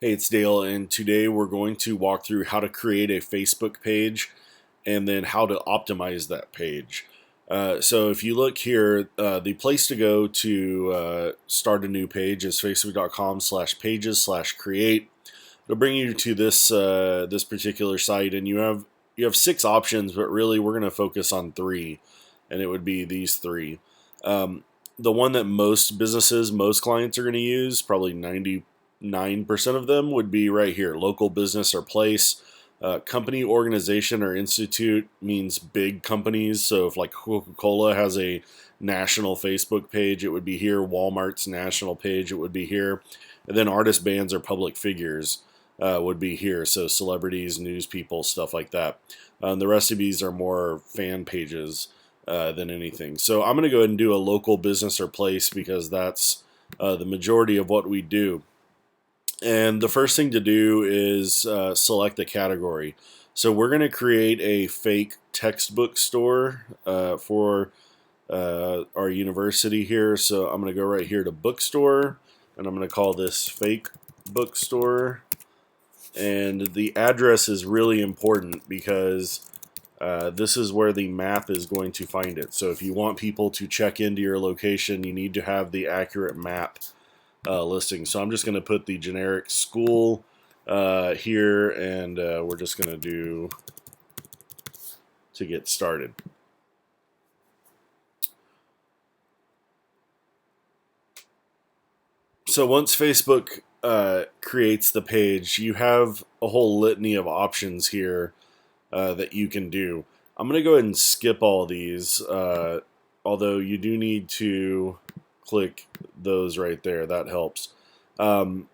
Hey, it's Dale, and today we're going to walk through how to create a Facebook page and then how to optimize that page. So if you look here, the place to go to start a new page is facebook.com/pages/create. It'll bring you to this particular site, and you have six options, but really we're going to focus on three, and it would be these three. The one that most clients are going to use, probably 99% of them, would be right here: local business or place. Company, organization, or institute means big companies. So if like Coca-Cola has a national Facebook page, it would be here. Walmart's national page, it would be here. And then artists, bands, or public figures would be here. So celebrities, news people, stuff like that. The rest of these are more fan pages than anything. So I'm going to go ahead and do a local business or place because that's the majority of what we do. And the first thing to do is select the category. So we're going to create a fake textbook store for our university here. So I'm going to go right here to bookstore, and I'm going to call this fake bookstore. And the address is really important because this is where the map is going to find it. So if you want people to check into your location, you need to have the accurate map listing. So I'm just going to put the generic school here, and we're just going to do to get started. So once Facebook creates the page, you have a whole litany of options here that you can do. I'm going to go ahead and skip all these, although you do need to click those right there. That helps. I'm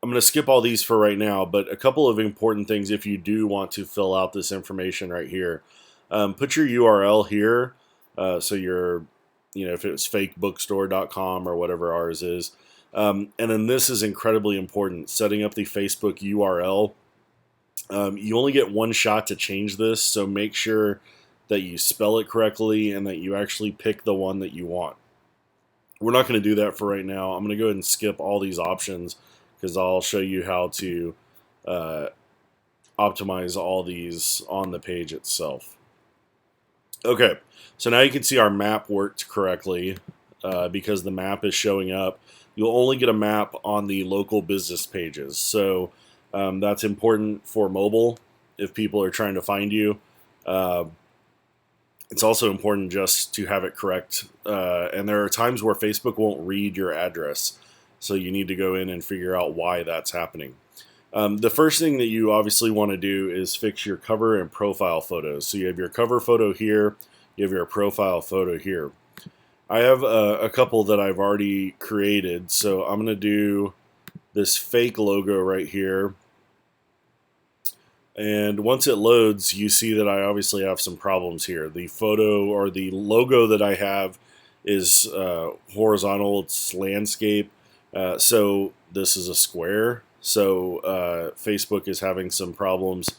going to skip all these for right now, but a couple of important things if you do want to fill out this information right here. Put your URL here, so if it's fakebookstore.com or whatever ours is. And then this is incredibly important, setting up the Facebook URL. You only get one shot to change this, so make sure that you spell it correctly and that you actually pick the one that you want. We're not going to do that for right now. I'm going to go ahead and skip all these options because I'll show you how to optimize all these on the page itself. Okay, so now you can see our map worked correctly because the map is showing up. You'll only get a map on the local business pages. So that's important for mobile if people are trying to find you. It's also important just to have it correct. And there are times where Facebook won't read your address. So you need to go in and figure out why that's happening. The first thing that you obviously want to do is fix your cover and profile photos. So you have your cover photo here, you have your profile photo here. I have a couple that I've already created, so I'm going to do this fake logo right here. And once it loads, you see that I obviously have some problems here. The photo or the logo that I have is horizontal, it's landscape. So this is a square. So Facebook is having some problems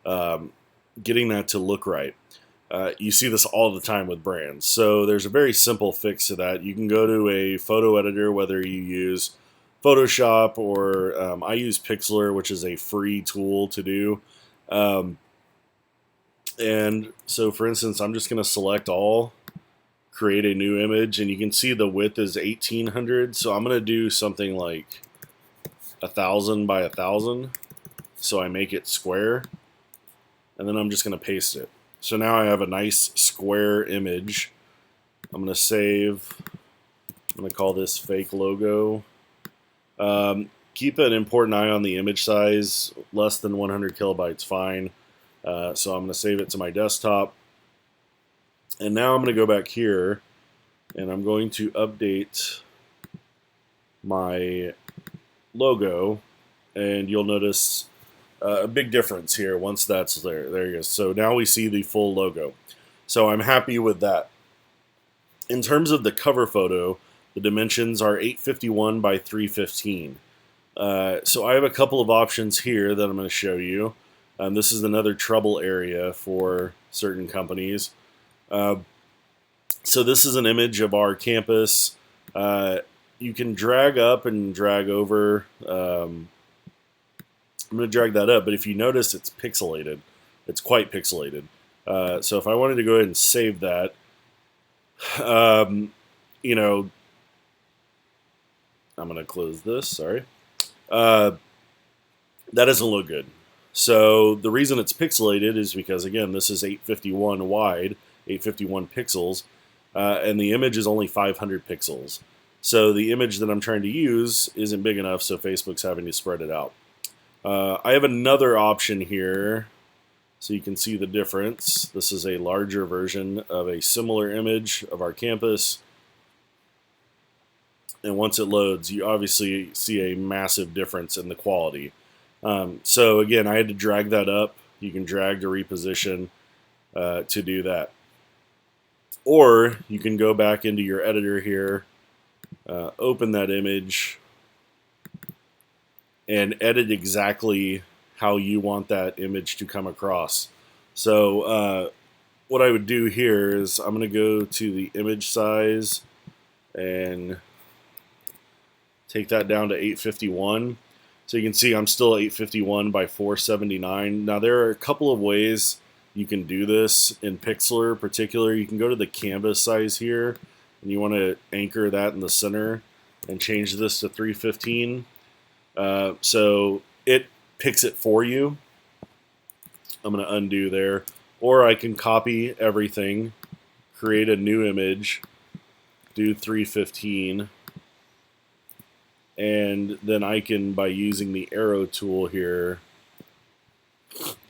getting that to look right. You see this all the time with brands. So there's a very simple fix to that. You can go to a photo editor, whether you use Photoshop or I use Pixlr, which is a free tool to do. And so for instance, I'm just going to select all, create a new image, and you can see the width is 1800. So I'm going to do something like 1000 by 1000. So I make it square, and then I'm just going to paste it. So now I have a nice square image. I'm going to save. I'm going to call this fake logo. Keep an important eye on the image size. Less than 100 kilobytes, fine. So I'm going to save it to my desktop. And now I'm going to go back here, and I'm going to update my logo. And you'll notice a big difference here once that's there. There you go. So now we see the full logo. So I'm happy with that. In terms of the cover photo, the dimensions are 851 by 315. So I have a couple of options here that I'm going to show you. This is another trouble area for certain companies. So this is an image of our campus. You can drag up and drag over I'm going to drag that up, but if you notice, it's pixelated. It's quite pixelated. So if I wanted to go ahead and save that, you know, I'm going to close this, sorry. That doesn't look good. So the reason it's pixelated is because, again, this is 851 wide, 851 pixels, and the image is only 500 pixels. So the image that I'm trying to use isn't big enough, so Facebook's having to spread it out. I have another option here, so you can see the difference. This is a larger version of a similar image of our campus. And once it loads, you obviously see a massive difference in the quality. So again, I had to drag that up. You can drag to reposition to do that. Or you can go back into your editor here, open that image, and edit exactly how you want that image to come across. So what I would do here is I'm going to go to the image size and take that down to 851. So you can see I'm still 851 by 479. Now there are a couple of ways you can do this in Pixlr in particular. You can go to the canvas size here, and you want to anchor that in the center and change this to 315. So it picks it for you. I'm going to undo there. Or I can copy everything, create a new image, do 315, and then I can, by using the arrow tool here,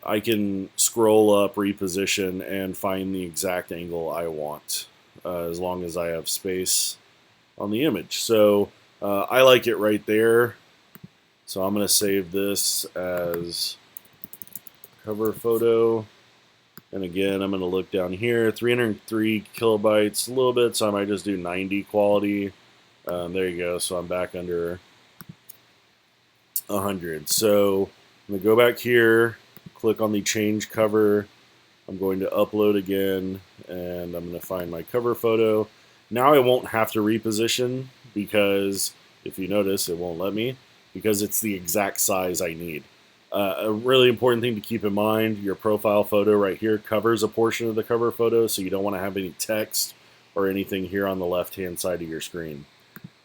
I can scroll up, reposition, and find the exact angle I want, as long as I have space on the image. So I like it right there. So I'm going to save this as cover photo. And again, I'm going to look down here, 303 kilobytes, a little bit, so I might just do 90 quality. There you go, so I'm back under 100. So I'm going to go back here, click on the change cover. I'm going to upload again, and I'm going to find my cover photo. Now I won't have to reposition because, if you notice, it won't let me, because it's the exact size I need. A really important thing to keep in mind, your profile photo right here covers a portion of the cover photo, so you don't want to have any text or anything here on the left-hand side of your screen.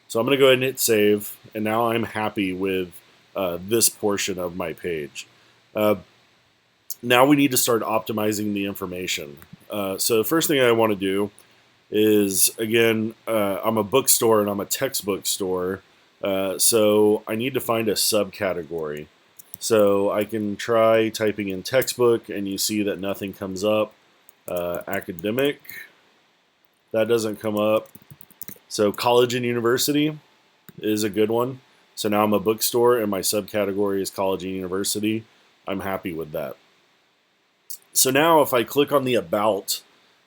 So I'm going to go ahead and hit save, and now I'm happy with this portion of my page. Now we need to start optimizing the information. So the first thing I want to do is, again, I'm a bookstore and I'm a textbook store, so I need to find a subcategory. So I can try typing in textbook, and you see that nothing comes up. Academic, that doesn't come up. So college and university is a good one. So now I'm a bookstore, and my subcategory is college and university. I'm happy with that. So now if I click on the about,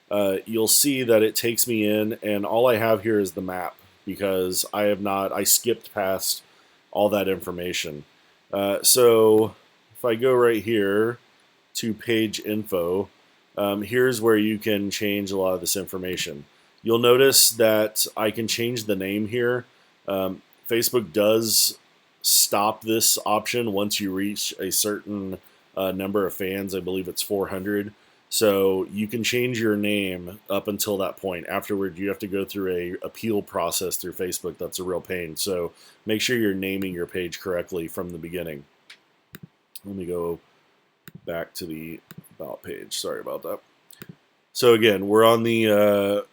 you'll see that it takes me in, and all I have here is the map, because I skipped past all that information. So if I go right here to page info, here's where you can change a lot of this information. You'll notice that I can change the name here. Facebook does stop this option once you reach a certain number of fans. I believe it's 400. So you can change your name up until that point. Afterward, you have to go through a appeal process through Facebook. That's a real pain. So make sure you're naming your page correctly from the beginning. Let me go back to the about page. Sorry about that. So again, we're on this.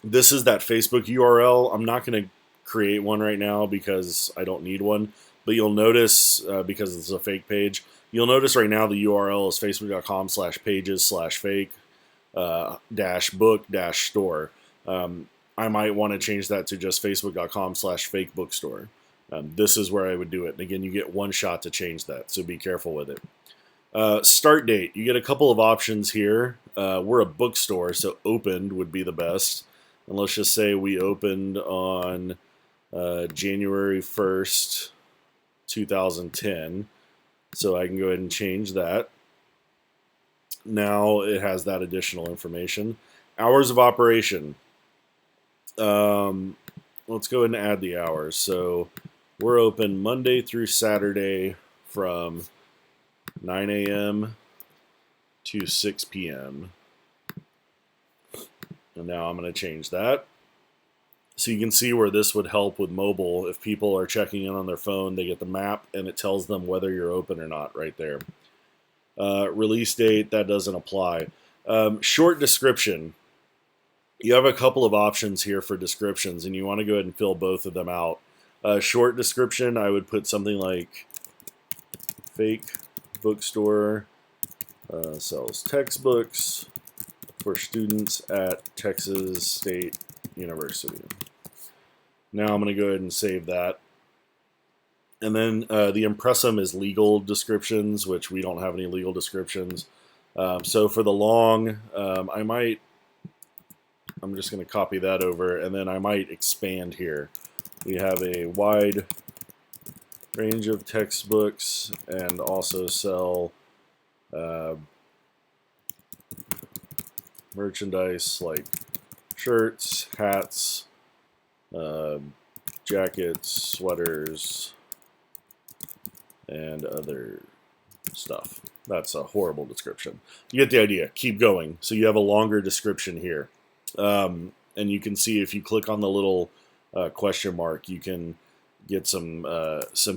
This is that Facebook URL. I'm not going to create one right now because I don't need one. But you'll notice, because it's a fake page, you'll notice right now the URL is facebook.com/pages/fake-book-store. I might want to change that to just facebook.com/fake-bookstore. This is where I would do it. And again, you get one shot to change that, so be careful with it. Start date. You get a couple of options here. We're a bookstore, so opened would be the best. And let's just say we opened on January 1st, 2010. So I can go ahead and change that. Now it has that additional information. Hours of operation. Let's go ahead and add the hours. So we're open Monday through Saturday from 9 a.m. to 6 p.m. And now I'm going to change that. So you can see where this would help with mobile. If people are checking in on their phone, they get the map and it tells them whether you're open or not right there. Release date, that doesn't apply. Short description. You have a couple of options here for descriptions, and you want to go ahead and fill both of them out. Short description, I would put something like fake bookstore sells textbooks for students at Texas State University. Now I'm going to go ahead and save that. And then the impressum is legal descriptions, which we don't have any legal descriptions. So for the long, I'm just going to copy that over, and then I might expand here. We have a wide range of textbooks and also sell merchandise like shirts, hats, jackets, sweaters, and other stuff. That's a horrible description. You get the idea. Keep going. So you have a longer description here. And you can see if you click on the little question mark, you can get some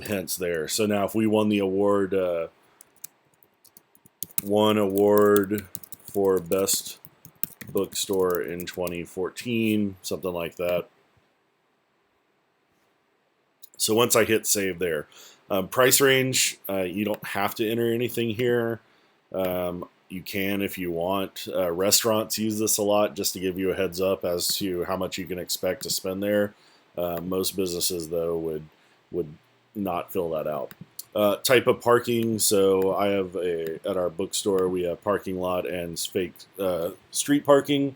hints there. So now if we won the award, one award for best bookstore in 2014, something like that. So once I hit save there, price range, you don't have to enter anything here. You can if you want. Restaurants use this a lot just to give you a heads up as to how much you can expect to spend there. Most businesses, though, would not fill that out. Type of parking, so I have at our bookstore, we have parking lot and fake street parking.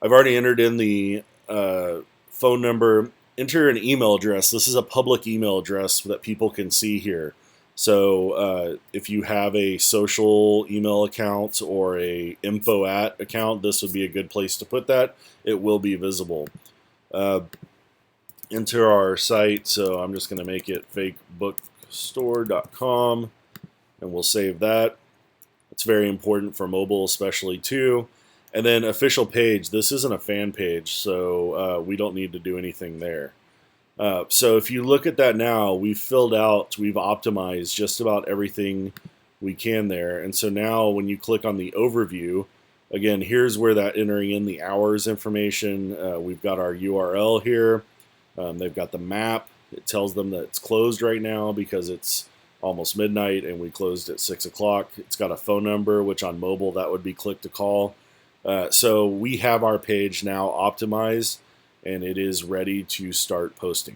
I've already entered in the phone number. Enter an email address. This is a public email address that people can see here. So if you have a social email account or a info@ account, this would be a good place to put that. It will be visible. Enter our site, so I'm just going to make it fakebookstore.com, and we'll save that. It's very important for mobile especially too. And then official page. This isn't a fan page, so we don't need to do anything there. So if you look at that now, we've optimized just about everything we can there. And so now when you click on the overview, again, here's where that entering in the hours information. We've got our URL here. They've got the map. It tells them that it's closed right now because it's almost midnight and we closed at 6 o'clock. It's got a phone number, which on mobile that would be click to call. So we have our page now optimized, and it is ready to start posting.